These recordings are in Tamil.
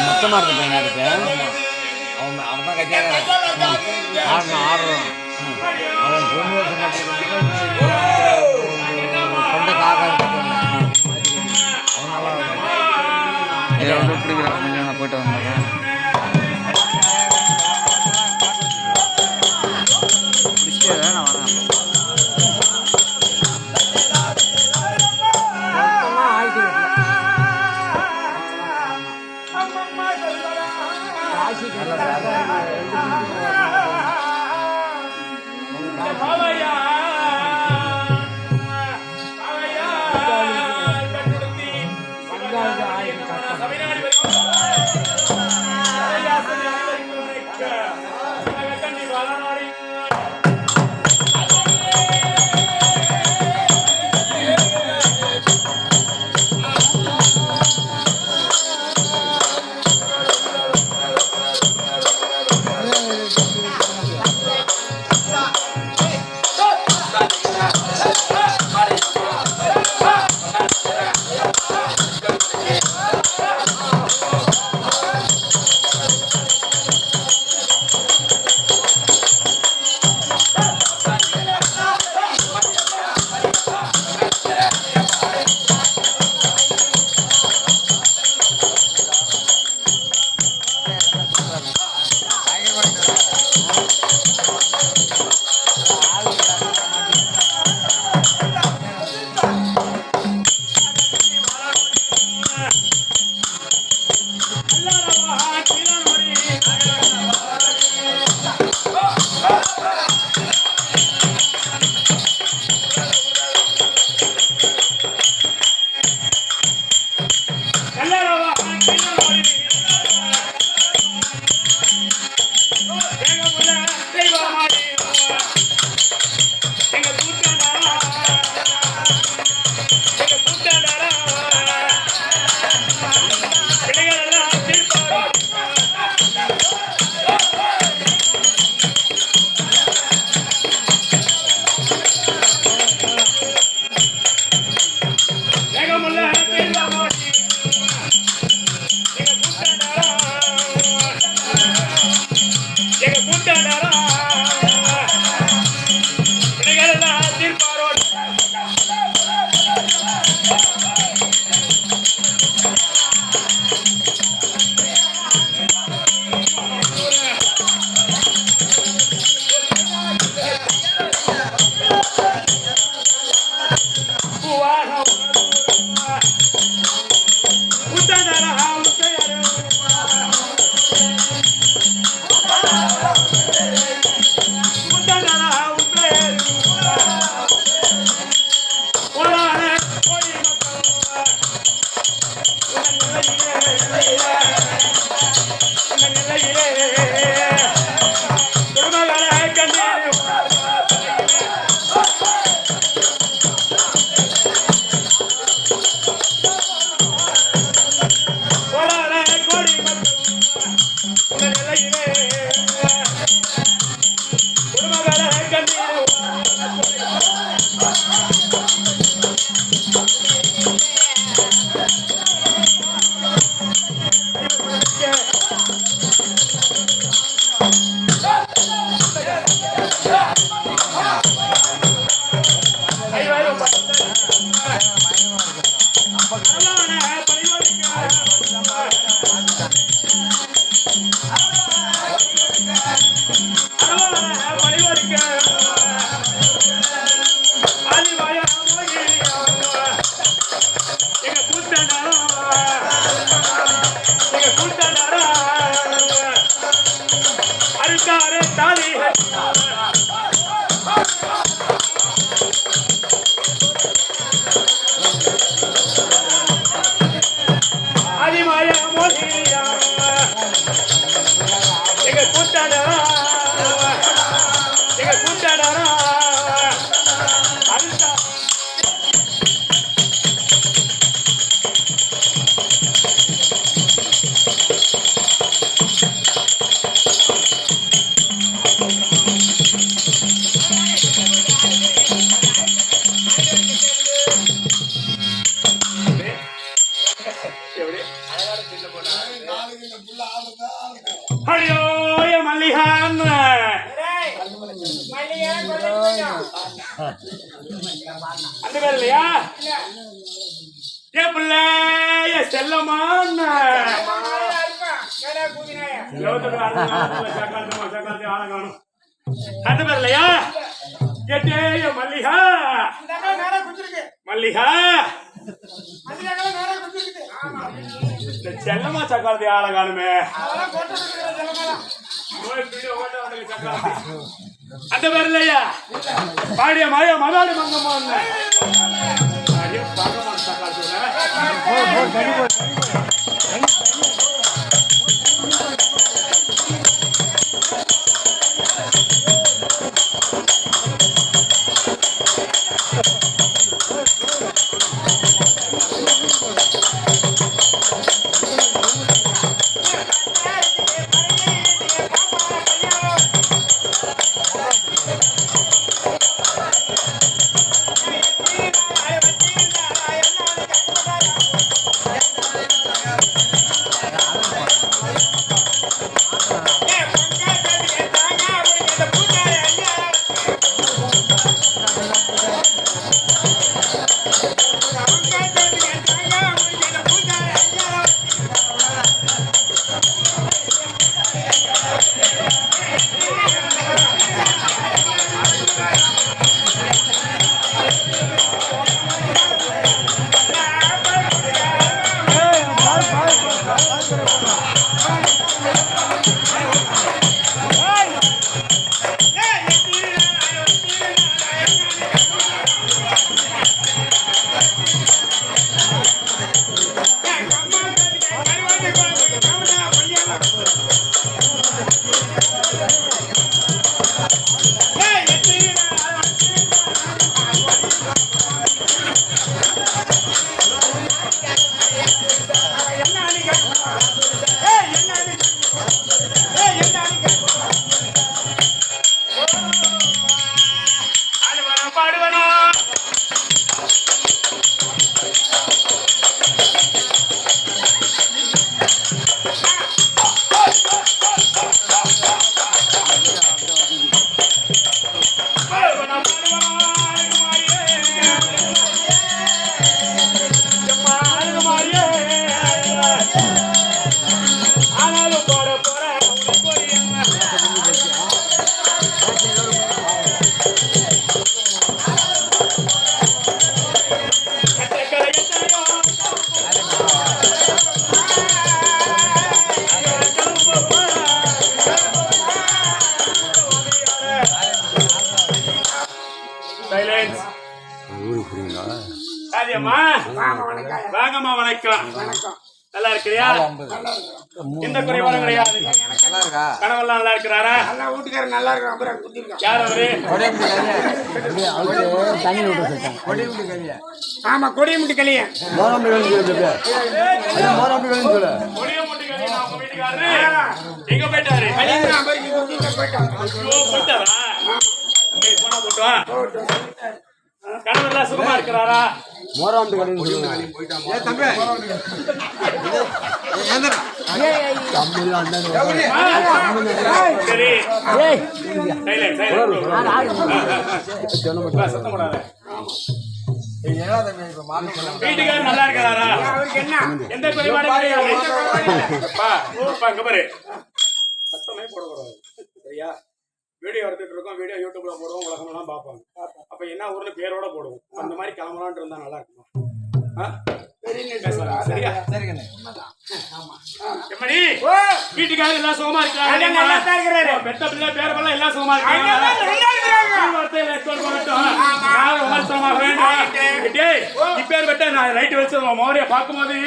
மொத்தமாக இருக்கு பையனா இருக்கு அவன் தான் கட்டியாக ஆடுறான் அவன் பொண்ணு கொண்ட காக்கா அவனால பிடிக்கிறான் போயிட்டு வந்தாங்க தாலி அதிமாய மொழியா எங்க கூட்டாடா அதுதான் அடியோய மல்லிகான் அந்த பேர் இல்லையா என் பிள்ளைய செல்லமான் அந்த பேர் இல்லையா எட்டேய மல்லிகா மல்லிகா செல்லமா சக்காலத்தி ஆள காணுமே அந்த பேர் இல்லையா பாடிய மாயா மதாடி மங்கம்மா பகவான் சக்காலத்தி வாங்கம்மா வணக்கம். நல்லா இருக்கிறியா? எந்த குறைபாடும் கிடையாது. கணவெல்லாம் நல்லா இருக்கிறாரா? வீட்டுக்காரர் நல்லா இருக்கான். யார் அவரு? ஆமா, கொடியமுட்டி கலியன். எங்க போயிட்டாரு? போயிட்டாரா? போனா போட்டா கணவர்லாம் சுகமா இருக்கிறாரா? மோராண்டு கடைன்னு சொல்லுங்க. வீட்டுக்காரர் நல்லா இருக்கிறாரா? எந்த குறைபாடும் கிடையாது. சத்தமே போடக்கூடாது, சரியா? வீடியோ எடுத்துட்டு இருக்கோம், வீடியோ யூடியூப்ல போடுவோம், உலகமெல்லாம் பார்ப்பாங்க. அப்ப என்ன ஊர்ல பேரோட போடுவோம். அந்த மாதிரி கிளம்பலான் இருந்தா நல்லா இருக்குமா? சரியா? சரிங்கண்ணே. எம்மடி, வீட்டுக்காரர் எல்லாம் சுகமா இருக்காங்க. நல்லா தான் இருக்கிறாரு. பெத்த பிள்ளை பேர பிள்ளை எல்லாம் சுகமா இருக்காங்க. நல்லா இருக்கிறாங்க. வார்த்தையில எடுத்து வரட்டும். நான் விமர்சனமாக வேண்டும். டேய், இப்பேற்பட்ட நான் ரைட் வச்சு மோரிய பார்க்கும்போது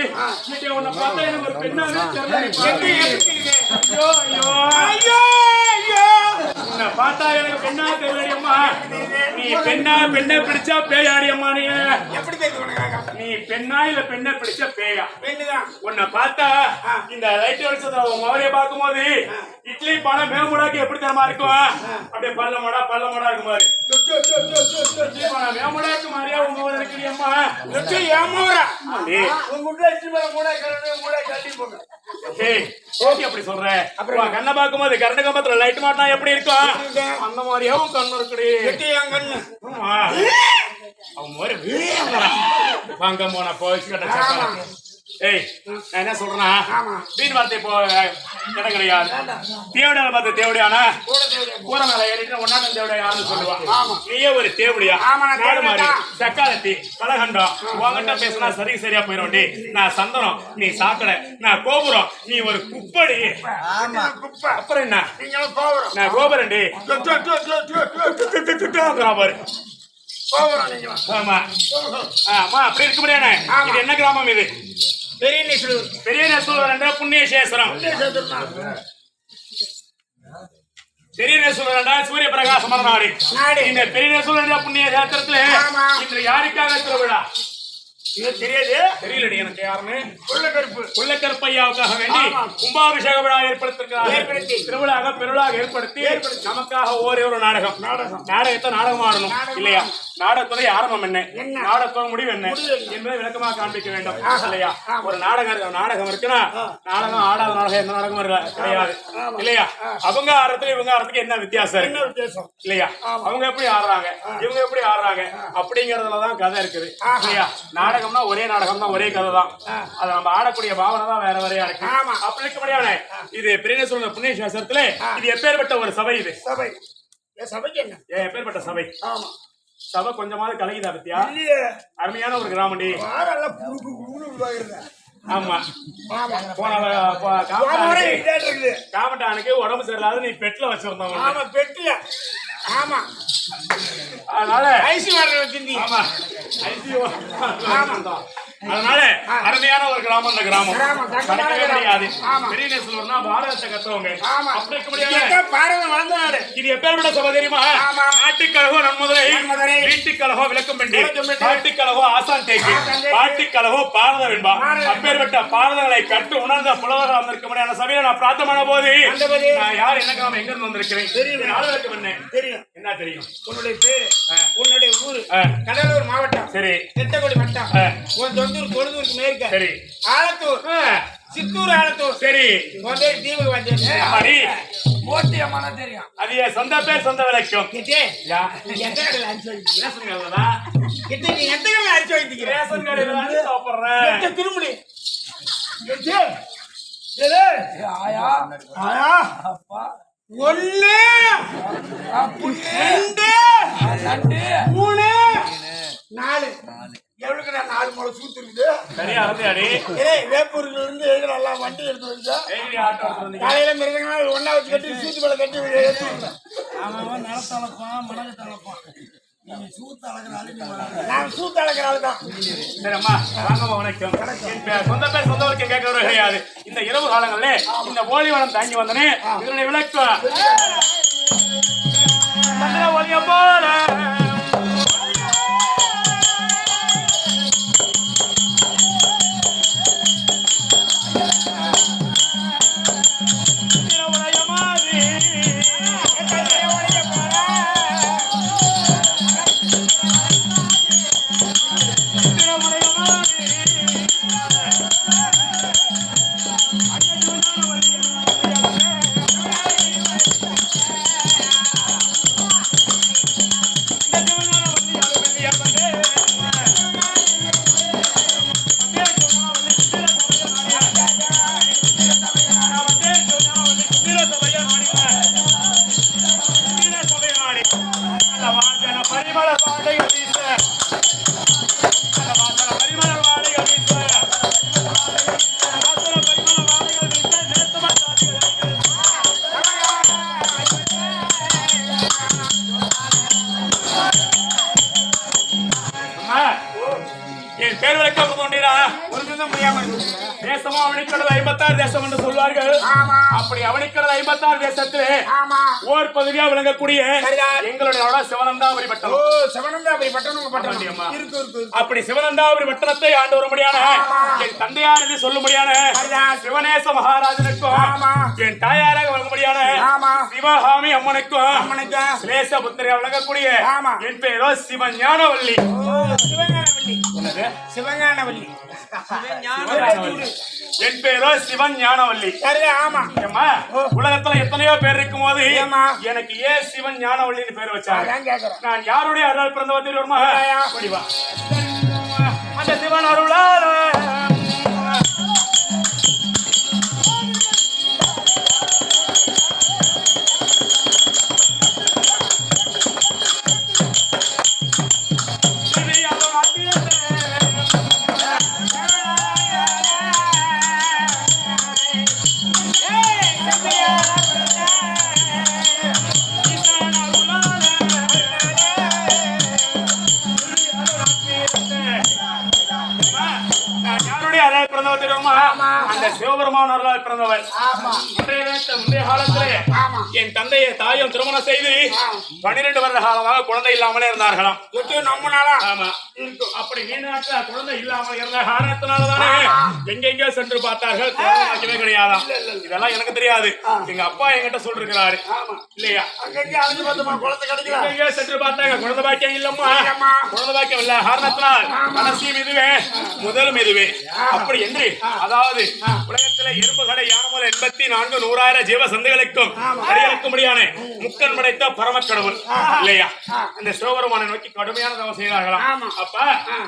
உன்னை பார்த்தா எனக்கு ஒரு பெண்ணாவே தெரியல. ஐயோ ஐயோ ஐயோ, உன்னை பார்த்தா எனக்கு பெண்ணா தெரியலையம்மா. நீ பெண்ணை பிடிச்சா பேயாடியம்மா. நீ எப்படி தெரியும்? நீ பெண்ணா இல்ல பெண்ணை பிடிச்ச பேயா? பெண்ணுதான். உன்னை பார்த்தா இந்த லைட் வெளிச்சத்தை மோரிய பார்க்கும்போது இட்லி பணம் மேமுடாக்கு எப்படி தரமா இருக்கும்? அப்படியே பள்ளமோடா இருக்கும் மாதிரி. இட்லி பணம் மேமுடாக்கு மாதிரியா உங்க ஊர் இருக்கிறியம்மா? ஏமாவுறா டேய், உங்க வீட்டுல இட்லி பழம் மூளை கட்டி போங்க. டேய், ஓகே அப்படி சொல்றேன். அப்புறம் கண்ணை பார்க்கும்போது கரண்ட் கம்பத்துல லைட் மாட்டினா எப்படி இருக்கும்? அந்த மாதிரியாவும் கண்ணு இருக்குடி. என் கண்ணு அவன் மாதிரி வாங்க போனா போய். ஏய், நான் என்ன சொல்றேன்னா, மீன் வார்த்தை இப்போ இடம் கிடையாது. தேவடியான பார்த்து தேவடியானா கூற மேல ஏறிட்டு ஒன்னாட்டம் தேவடியான்னு சொல்லுவான். நீயே ஒரு தேவடியா? நாடு மாதிரி தக்காளத்தி கலகண்டம் உங்ககிட்ட பேசினா சரியா போயிடும். நான் சந்தனம், நீ சாக்கடை, நான் கோபுரம், நீ ஒரு குப்படி. அப்புறம் என்ன? நான் கோபுரண்டி பாரு. ஆமா ஆமா, அப்படி இருக்க முடியாது. இது என்ன கிராமம்? இது பெரிய நெசூர் புண்ணிய சேசரம். பெரிய நெசூர் சூரிய பிரகாச மரநாடு. இந்த பெரிய நெசூர் புண்ணிய சேத்திரத்துல இன்று யாருக்காக திருவிழா? தெரியாது, தெரியலடி எனக்கு யாருன்னு. கொள்ளக்கருப்பையாவுக்காக வேண்டி கும்பாபிஷேக விழா ஏற்படுத்திருக்கிறார்கள். திருவிழாக பெருவிழாக ஏற்படுத்தி நமக்காக ஒரே ஒரு நாடகத்தை நாடகம் ஆடணும் இல்லையா? நாடகத்துடைய ஆரம்பம் என்ன, நாடகத்தோட முடிவு என்ன என்பதை விளக்கமாக காண்பிக்க வேண்டும் இல்லையா? ஒரு நாடகம் இருக்குன்னா நாடகம் ஆடாத நாடகம் எந்த நாடகம் கிடையாது இல்லையா? அவங்க ஆடுறதுக்கு இவங்க ஆடுறதுக்கு என்ன வித்தியாசம் இல்லையா? அவங்க எப்படி ஆடுறாங்க, இவங்க எப்படி ஆடுறாங்க அப்படிங்கறதுலதான் கதை இருக்குது இல்லையா? நாடகம்னா ஒரே நாடகம் தான், ஒரே கதை தான். அதை நம்ம ஆடக்கூடிய பாவனை தான் வேற வேறையா இருக்கு. அப்படி இருக்க முடியாது. இது பெரிய சொல்ற புண்ணிய சாஸ்திரத்துல இது எப்பேற்பட்ட ஒரு சபை? இது சபைக்கு என்ன எப்பேற்பட்ட சபை? சபை கொஞ்சமாவது கலகிதா பத்தியா? அருமையான ஒரு கிராமண்டி. ஆமா, காமட்டானுக்கு உடம்பு சரியில்லாத நீ பெட்ல வச்சிருந்தோம். பெட்டுல ஆமா, அதனால அதனால அருமையான ஒரு கிராமம். இந்த கிராமம் கிடையாது. பெரிய நெசூர்னா பாரதத்தை கத்துவங்க. அப்படி இருக்க முடியாது. பாரதம் வளர்ந்த நாடு. இது எப்பேற்பட்ட சபை தெரியுமா? நாட்டுக்கழகம் நன்முதலை, வீட்டுக்கழகம் விளக்கம் பெண்டி, பாட்டுக்கழகம் ஆசான் தேக்கி, பாட்டுக்கழகம் பாரத வெண்பா. அப்பேற்பட்ட பாரதங்களை கட்டு உணர்ந்த புலவர்கள் வந்திருக்க முடியாத சபையில நான் பிரார்த்தமான போது நான் யார், என்ன கிராமம், எங்க இருந்து வந்திருக்கிறேன், ஆளுநருக்கு என்ன தெரியும்? என்ன தெரியும்? உன்னுடைய பேரு, உன்னுடைய ஊரு, கடலூர் மாவட்டம், சரி, திட்டக்குடி வட்டம், உன் தொந்தூர் தொழுதூருக்கு மேற்க, சரி, ஆலத்தூர், சித்தூர், ஆலத்தூர், சரி, தீவுக்கு வந்தேன். ஓட்டியமான தெரியும். அது என் சொந்த பேர், சொந்த விளக்கம். எந்த கடையில் அரிசி ரேஷன் கடையில் சாப்பிடுறேன். திருமணி ஒன்னு மூணு நாலு எவ்வளவுக்கு நான் 4 முளை சூத்து இருக்குது. சரியா அறந்தாடி. வேப்பூர்ல இருந்து எல்லாம் வண்டி எடுத்து வச்சா காலையில மிருகங்களா ஒன்னா வச்சு கட்டி சூத்து மேல கட்டி எடுத்துருந்தேன். நிலத்தளப்பான் மணக்கு தளப்பான். நீங்க சூத்து அழகிறாள், நான் சூத்து அழகிறாள் தான். சரி அம்மா, வாங்கம்மா, வணக்கம். சொந்த பேர் சொந்தவருக்கு கேட்கறது கிடையாது. இந்த இரவு காலங்கள்ல இந்த ஓலிவனம் தாங்கி வந்தனே, இதனுடைய விளக்கம் ஒலிய போல என் பேர் விளக்கம் தோண்டினா தேசமும் அவனிக்கடல் 56 தேசம் என்று சொல்வார்கள். அப்படி அவனிக்கடல் 56 தேசத்திலே ஓர் பகுதியா விளங்கக்கூடிய எங்களுடைய சிவனந்தாபுரி பட்டணம். அப்படி சிவனந்தாபுரி பட்டணத்தை ஆண்டு வரும்படியான என் தந்தையார் என்று சொல்லும்படியான சிவநேச மகாராஜனுக்கும் என் தாயாராக வழங்கும்படியான சிவகாமி அம்மனுக்கும் சிலேச புத்திரியா விளங்கக்கூடிய என் பேரோ சிவஞானவல்லி. சிவஞானவல்லி என் பேரோ சிவஞானவல்லி. உலகத்துல எத்தனையோ பேர் இருக்கும் போது எனக்கு ஏன் சிவன் ஞானவல்லின்னு பேர் வச்சாங்க? நான் யாருடைய அருளால் பிறந்த வந்திருமா? அந்த சிவன் அருளால் அந்த சிவபெருமான் அருளால் பிறந்தவர். முந்தைய காலத்திலே என் தந்தையை தாயும் திருமணம் செய்து 12 வருட காலமாக குழந்தை இல்லாமலே இருந்தார்களாம். ஆமா, அப்படி நீண்ட நாட்கள் குழந்தை இல்லாமல் இருந்த காரணத்தினாலதானே எங்கெங்கே சென்று பார்த்தார்கள், குழந்தை கிடையாதாம். இதெல்லாம் எனக்கு தெரியாது, எங்க அப்பா என்கிட்ட சொல்லிருக்கிறாரு இல்லையா? எங்கெங்கே சென்று பார்த்தாங்க, குழந்தை பாக்கியம் இல்லம்மா, குழந்தை பாக்கியம் இல்ல காரணத்தினால் கடைசியும் இதுவே முதலும் இதுவே. அப்படி என்று அதாவது உலகத்திலே எறும்பு கடை யானமுல 84 100,000 ஜீவ சந்தைகளுக்கும் அடியலுக்கும் முடியான முக்கன் படைத்த பரமக்கடவுள் இல்லையா? அந்த சிவபெருமானை நோக்கி கடுமையான தவம் செய்தார்களாம். அப்ப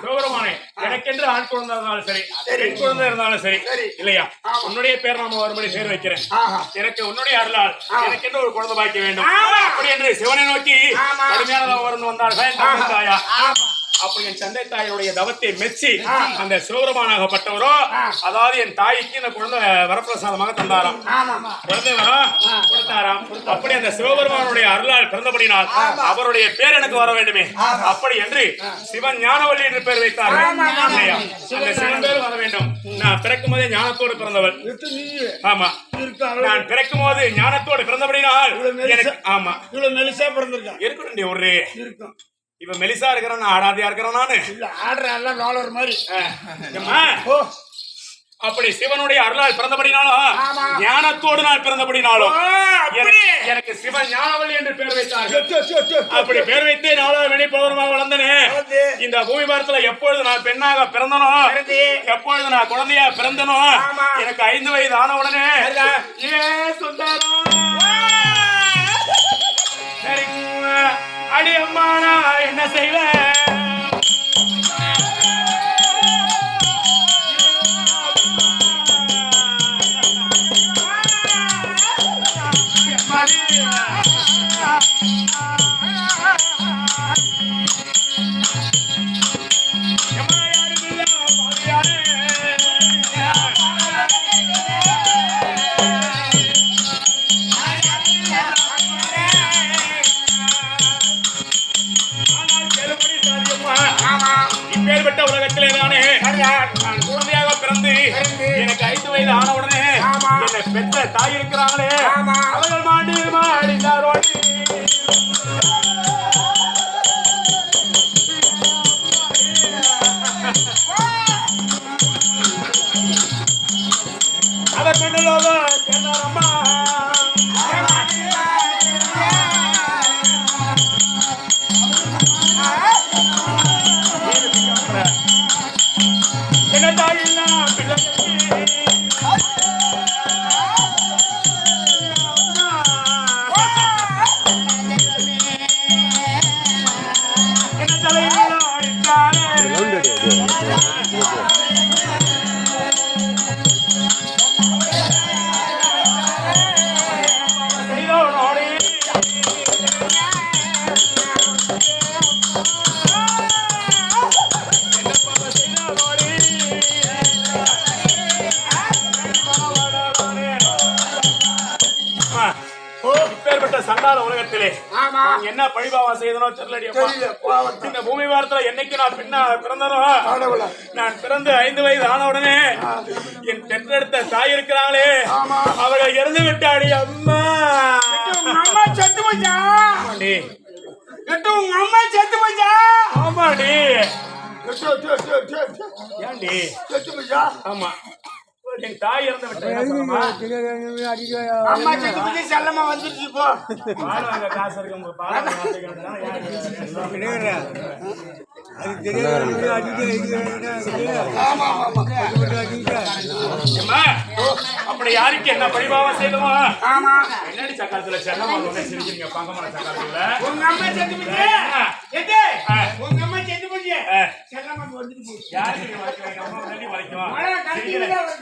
சிவபெருமானே, எனக்கென்று ஆண் குழந்தை இருந்தாலும் சரி, பெண் குழந்தை இருந்தாலும் சரி இல்லையா, உன்னுடைய பேர் நாம வரும்படி பேர் வைக்கிறேன். எனக்கு உன்னுடைய அருளால் எனக்கென்று ஒரு குழந்தை பாய்க்க வேண்டும். அப்படி என்று சிவனை நோக்கி கடுமையான தவம் வருந்து வந்தார்கள் தாயா. அப்படி என் தந்தை தாயுடைய தவத்தை மெச்சி அந்த சிவபெருமானாகப்பட்டவரோ, அதாவது என் தாய்க்கு இந்த குழந்தை வரப்பிரசாதமாக தந்தாராம். குழந்தை வரம் கொடுத்தாராம். அப்படி அந்த சிவபெருமானுடைய அருளால் பிறந்தபடினால் அவருடைய பேர் எனக்கு வர வேண்டுமே, அப்படி என்று சிவன் ஞானவல்லி என்று பேர் வைத்தார்கள். அந்த சிவன் பேர் வர வேண்டும். நான் பிறக்கும் போதே ஞானத்தோடு பிறந்தவள். ஆமா, நான் பிறக்கும் போது ஞானத்தோடு பிறந்தபடினால் எனக்கு ஆமா இவ்வளவு மெலிசா பிறந்திருக்கேன். இருக்கணும் ஒரு இப்ப மெலிசா இருக்கிறேன், ஆடாதியா இருக்கிறேன் நானு. ஆடுற மாதிரி. அப்படி சிவனுடைய அருளால் பிறந்தபடினாலும் ஞானத்தோடு நான் பிறந்தபடினாலும் எனக்கு சிவன் ஞானவல்லி என்று பேர் வைத்தார்கள். அப்படி பேர் வைத்து 4வது வெளிப்பொருமாக வளர்ந்தனே. இந்த பூமி பாரத்துல எப்பொழுது நான் பெண்ணாக பிறந்தனோ, எப்பொழுது நான் குழந்தையா பிறந்தனோ, எனக்கு 5 வயது ஆன உடனே ஏ சுந்தரம் அடி அம்மா நான் என்ன செய்வேன்? உலகத்திலே தானே நான் குழந்தையாக பிறந்து எனக்கு 5 வயது ஆன உடனே என்னை பெற்ற தாய் இருக்கிறாங்களே, அவர்கள் மாண்டு மாடினாரோடு அவர் பெண்ணலோக சேர்ந்தாரம்மா. இப்பேற்பட்ட சண்டால உலகத்திலே ஆமா. நான் என்ன பழிபாவம் செய்தனோ தெரியலடி அப்பா. இந்த பூமி வாரத்துல என்னைக்கு நான் பிறந்தனோ நான் பிறந்து 5 வயது ஆன உடனே என் பெற்றெடுத்த தாய் இருக்கிறாங்களே அவளை இறந்து விட்டாடி அம்மா. உங்க அம்மா செத்து போச்சா? ஆமாடி. உங்க அம்மா செத்து போச்சா? ஆமாடி. ஏன்டி? செத்து போச்சா? ஆமா, என் தாய் இறந்து விட்டாங்க. அம்மா செத்து போச்சு, செல்லமா வந்துருச்சு இப்போ. பாடுவாங்க காசு இருக்கு பாடம் அப்படி யாருக்கு என்ன பரிபாவம் செய்தோமா? ஆமா. என்னடி சக்காலத்துல செல்லமா சிரிக்கிறீங்க பங்கமான சக்காலத்துல? உங்க அம்மா செத்து போச்சு. எது? உங்க அம்மா செத்து போச்சு, செல்லமா வந்துட்டு போச்சு. யாருக்கு வரைக்கும் அம்மா முன்னாடி வரைக்கும்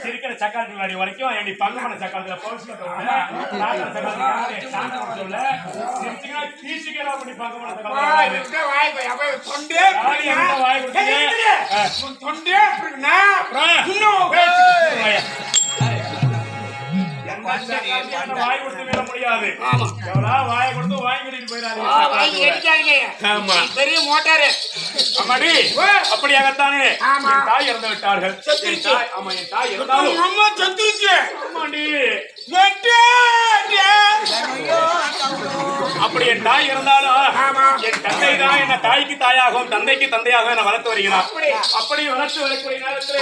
சிரிக்கிற சக்காலத்துல முன்னாடி வரைக்கும் என் பங்கமான சக்காலத்துல போச்சு வாய் கொடுத்து மீற முடியாது. வாயை கொடுத்து வாங்கி போயிடாது. பெரிய மோட்டாரு. அம்மாடி, அப்படியாகத்தானே என் தாய் இறந்து விட்டார்கள். ஆமா, என் தாய் இருந்தாலும் அம்மா செத்துருச்சு. அம்மாடி, அப்படி என் தாய் இருந்தாலும் என் தந்தை தான் என்ன தாய்க்கு தாயாகவும் தந்தைக்கு தந்தையாக என்ன வளர்த்து வருகிறார். அப்படி வளர்த்து வரக்கூடிய நேரத்திலே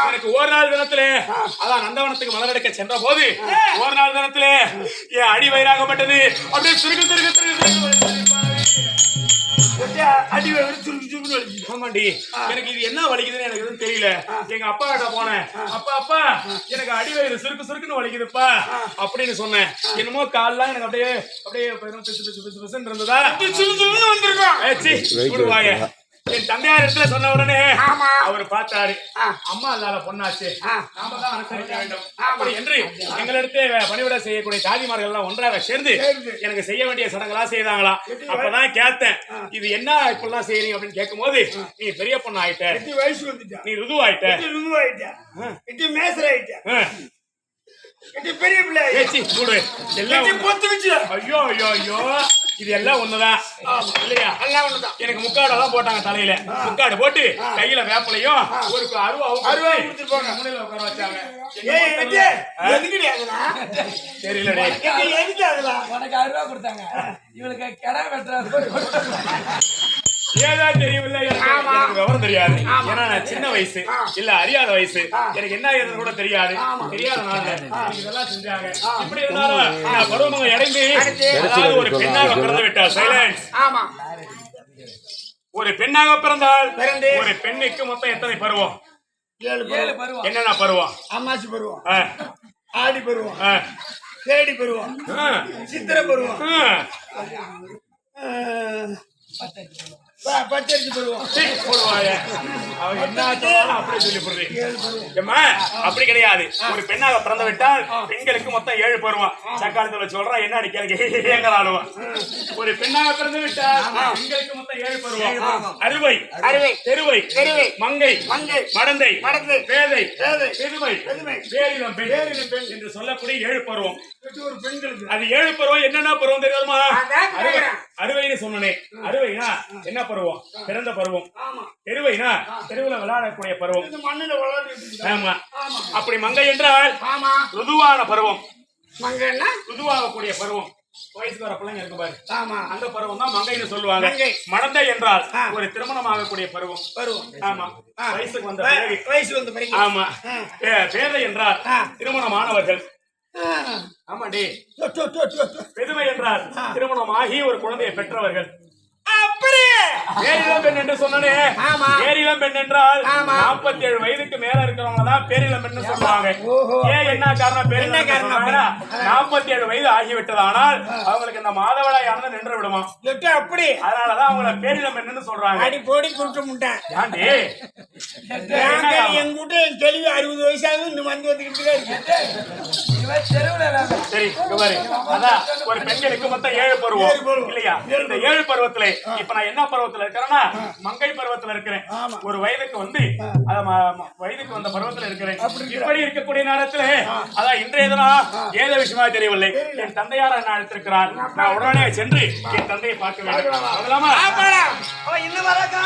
எனக்கு ஒரு நாள் தினத்திலே அதான் நந்தவனத்துக்கு மலரெடுக்க சென்ற போது ஒரு நாள் தினத்திலே என் அடி வயிறாகப்பட்டது. அப்படியே சுருக்கு சுருக்கு சுருக்கு அடி சுருக்கு ஆமாண்டி, எனக்கு இது என்ன வலிக்குதுன்னு எனக்கு எதுவும் தெரியல. எங்க அப்பா கிட்ட போனேன். அப்பா எனக்கு அடி வயிறு சுருக்கு சுருக்குன்னு வலிக்குதுப்பா அப்படின்னு சொன்னேன். என்னமோ கால்லாம் எனக்கு அப்படியே அப்படியே இருந்ததா வந்திருக்கோம். என் தந்தையார் இடத்துல சொன்ன உடனே அவர் பார்த்தாரு. அம்மா இல்லாத பொண்ணாச்சு, நாம தான் அனுசரிக்க வேண்டும் அப்படி என்று எங்களிடத்தே பணிவிட செய்யக்கூடிய தாதிமார்கள் எல்லாம் ஒன்றாக சேர்ந்து எனக்கு செய்ய வேண்டிய சடங்கெல்லாம் செய்தாங்களா. அப்பதான் கேட்டேன், இது என்ன இப்பெல்லாம் செய்யறீங்க அப்படின்னு கேட்கும் போது, நீ பெரிய பொண்ணு ஆயிட்ட, வயசு வந்துட்டா, நீ ருதுவாயிட்ட, மேசர் ஆயிட்ட, பெரிய பிள்ளை ஐயோ ஐயோ ஐயோ இது எல்லாம் ஒண்ணுதான் இல்லையா? எல்லாம் ஒண்ணுதான். எனக்கு முக்காடெல்லாம் போட்டாங்க தலையில. முக்காடு போட்டு கையில வேப்பலையும் ஒரு அருவா முனையில உட்கார வச்சாங்க. தெரியல உனக்கு 6 ரூபா கொடுத்தாங்க, இவளுக்கு கிடா வெட்டுற ஏதா தெரியவில்லை. எனக்கு விவரம் தெரியாது. ஏன்னா நான் சின்ன வயசு இல்ல அறியாத வயசு. எனக்கு என்ன ஏதுன்னு கூட தெரியாது. தெரியாத நாள்ல இதெல்லாம் செஞ்சாங்க. இப்படி இருந்தாலும் நான் பருவமங்க இறங்கி அதாவது ஒரு பெண்ணாக பிறந்து விட்டாள். சைலன்ஸ். ஆமா, ஒரு பெண்ணாக பிறந்தால் ஒரு பெண்ணுக்கு மொத்தம் எத்தனை பருவம்? 7 பருவம். என்னென்ன பருவம்? அம்மாசி பருவம், ஆடி பருவம், தேடி பருவம், சித்திர பருவம், பச்சரிசி பருவம். அப்படி கிடையாது. ஒரு பெண்ணாக பிறந்து விட்டால் பெண்களுக்கு மொத்தம் 7 பருவம். சக்காலத்துல சொல்றேன், என்ன கேளுங்க. ஒரு பெண்ணாக பிறந்து விட்டால் பெண்களுக்கு மொத்தம் 7 பருவம். அறுவை, தெருவை, மங்கை, மடந்தை, பேதை, பெருமை, பேரிளம் பெண் என்று சொல்லக்கூடிய 7 பருவம். அது 7 பருவம். என்னென்ன பருவம் தெரியுமா? அறுவைன்னு சொன்னேன். அறுவைனா என்ன பருவம்? பிறந்த பருவம். தெருவைனா தெருவுல விளையாடக்கூடிய பருவம். ஆமா. அப்படி மங்கை என்றால் ருதுவான பருவம். ருதுவாகக்கூடிய பருவம். வயசுக்கு வர பிள்ளைங்க இருக்கு பாரு, அந்த பருவம் தான் மங்கைன்னு சொல்லுவாங்க. மடந்தை என்றால் ஒரு திருமணம் ஆகக்கூடிய பருவம். ஆமா, வயசுக்கு வந்த பிறகு. ஆமா. பேதை என்றால் திருமணமானவர்கள். ஆமாண்டி. பெருமை என்றால் திருமணமாகி ஒரு குழந்தையை பெற்றவர்கள். பேரிளம் பெண் என்று சொன்னே. பேரிளம் பெண் என்றால் 47 வயதுக்கு மேல இருக்கிறவங்க தான் பேரிளம் பெண் சொல்லுவாங்க. ஏன் என்ன காரணம்? பேரிளம் 47 வயது ஆகிவிட்டதானால் அவங்களுக்கு இந்த மாதவிடாய் ஆனது நின்று விடுமா. அப்படி அதனாலதான் அவங்கள பேரிளம் பெண் சொல்றாங்க. அடி போடி குடுக்க முட்டேன். ஏண்டி என் கூட்ட என் கேள்வி 60 வயசாகும் இன்னும் வந்து வந்துக்கிட்டு மாதிரி தெருவுல வேலை. சரி இங்க பாரு அதான் ஒரு பெண்களுக்கு மொத்தம் 7 பருவம் இல்லையா இந்த 7 பருவத்துல இப்ப நான் என்ன பருவத்துல இருக்கிறேன்னா மங்கை பருவத்துல இருக்கிறேன் ஒரு வயதுக்கு வந்து வயதுக்கு வந்த பருவத்துல இருக்கிறேன் இப்படி இருக்கக்கூடிய நேரத்துல அதான் இன்றைய தினம் ஏதோ விஷயமா தெரியவில்லை என் தந்தையார் என்ன அழைத்திருக்கிறார் நான் உடனே சென்று என் தந்தையை பார்க்க வேண்டும் இன்னும் வரக்கா